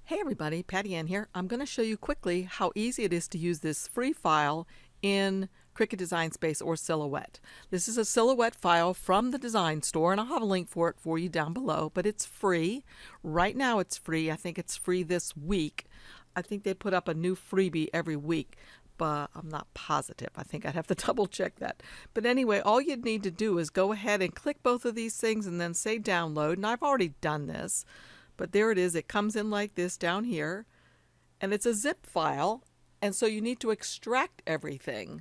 Hey everybody, Patty Ann here. I'm going to show you quickly how easy it is to use this free file in Cricut Design Space or Silhouette. This is a Silhouette file from the design store, and I'll have a link for it for you down below, but it's free. Right now it's free. I think it's free this week. I think they put up a new freebie every week, but I'm not positive. I think I'd have to double check that. But anyway, all you'd need to do is go ahead and click both of these things and then say download, and I've already done this. But there it is. It comes in like this down here, and it's a zip file, and so you need to extract everything.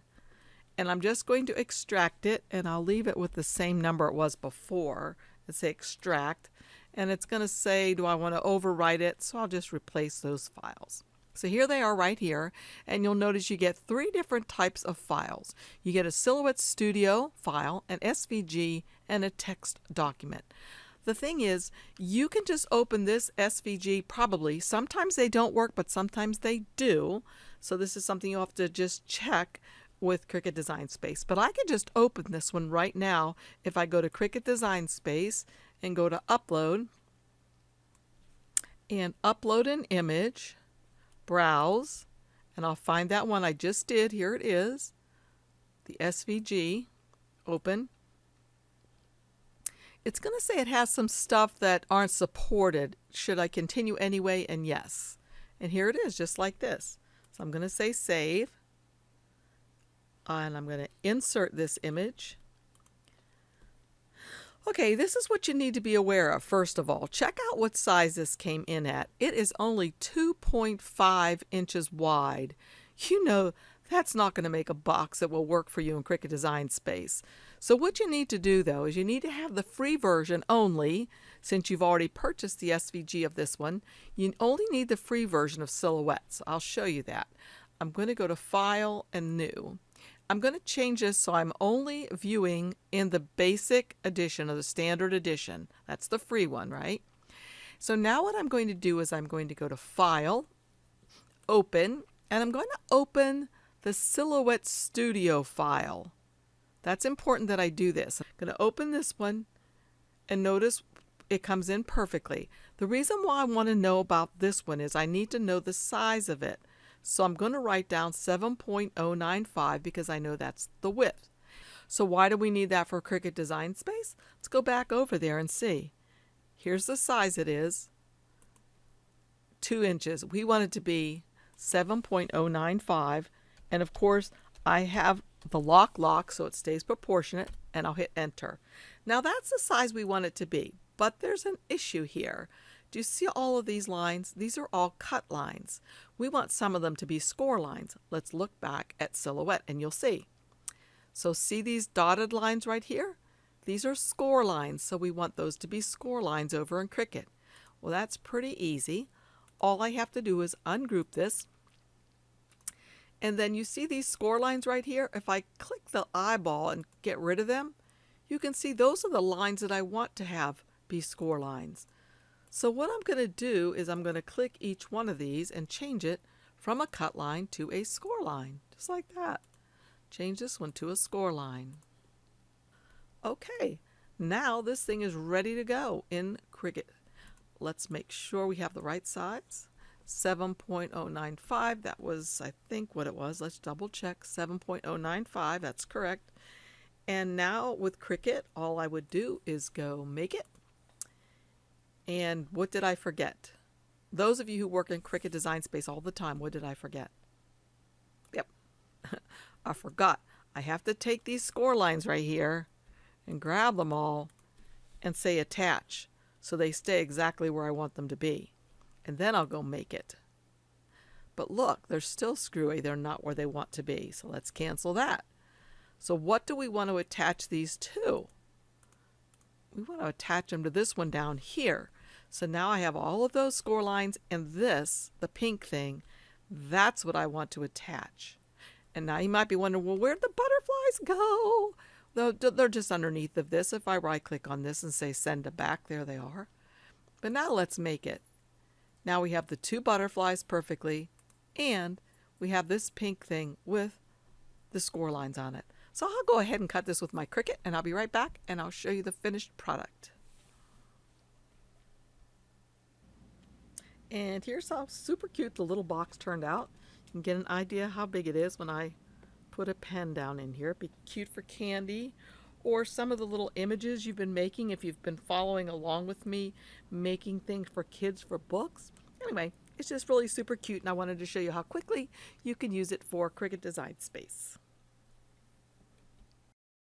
And I'm just going to extract it, and I'll leave it with the same number it was before and say extract, and it's going to say, do I want to overwrite it? So I'll just replace those files. So here they are right here, and you'll notice you get three different types of files. You get a Silhouette Studio file, an SVG, and a text document. The thing is, you can just open this SVG probably. Sometimes they don't work, but sometimes they do. So this is something you have to just check with Cricut Design Space. But I can just open this one right now if I go to Cricut Design Space and go to Upload and upload an image, browse, and I'll find that one I just did. Here it is, the SVG, open. It's going to say it has some stuff that aren't supported. Should I continue anyway? And yes. And here it is, just like this. So I'm going to say save. And I'm going to insert this image. Okay, this is what you need to be aware of. First of all, check out what size this came in at. It is only 2.5 inches wide. You know, that's not going to make a box that will work for you in Cricut Design Space. So what you need to do though is you need to have the free version only. Since you've already purchased the SVG of this one, you only need the free version of Silhouette. So I'll show you that. I'm going to go to File and New. I'm going to change this so I'm only viewing in the basic edition or the standard edition. That's the free one, right? So now what I'm going to do is I'm going to go to File, Open, and I'm going to open the Silhouette Studio file. That's important that I do this. I'm going to open this one and notice it comes in perfectly. The reason why I want to know about this one is I need to know the size of it. So I'm going to write down 7.095 because I know that's the width. So why do we need that for Cricut Design Space? Let's go back over there and see. Here's the size it is. 2 inches. We want it to be 7.095. And of course, I have the lock so it stays proportionate, and I'll hit enter. Now that's the size we want it to be, but there's an issue here. Do you see all of these lines? These are all cut lines. We want some of them to be score lines. Let's look back at Silhouette and you'll see. So see these dotted lines right here? These are score lines, so we want those to be score lines over in Cricut. Well, that's pretty easy. All I have to do is ungroup this. And then you see these score lines right here? If I click the eyeball and get rid of them, you can see those are the lines that I want to have be score lines. So what I'm going to do is I'm going to click each one of these and change it from a cut line to a score line, just like that. Change this one to a score line. Okay, now this thing is ready to go in Cricut. Let's make sure we have the right size. 7.095, that was I think what it was. Let's double check. 7.095, that's correct. And now with Cricut, all I would do is go make it. And what did I forget? Those of you who work in Cricut Design Space all the time, what did I forget? Yep, I forgot. I have to take these score lines right here and grab them all and say attach so they stay exactly where I want them to be. And then I'll go make it. But look, they're still screwy. They're not where they want to be. So let's cancel that. So what do we want to attach these to? We want to attach them to this one down here. So now I have all of those score lines and this, the pink thing, that's what I want to attach. And now you might be wondering, well, where'd the butterflies go? They're just underneath of this. If I right click on this and say send to back, there they are. But now let's make it. Now we have the two butterflies perfectly, and we have this pink thing with the score lines on it. So I'll go ahead and cut this with my Cricut, and I'll be right back, and I'll show you the finished product. And here's how super cute the little box turned out. You can get an idea how big it is when I put a pen down in here. It'd be cute for candy, or some of the little images you've been making if you've been following along with me making things for kids for books. Anyway, it's just really super cute, and I wanted to show you how quickly you can use it for Cricut Design Space.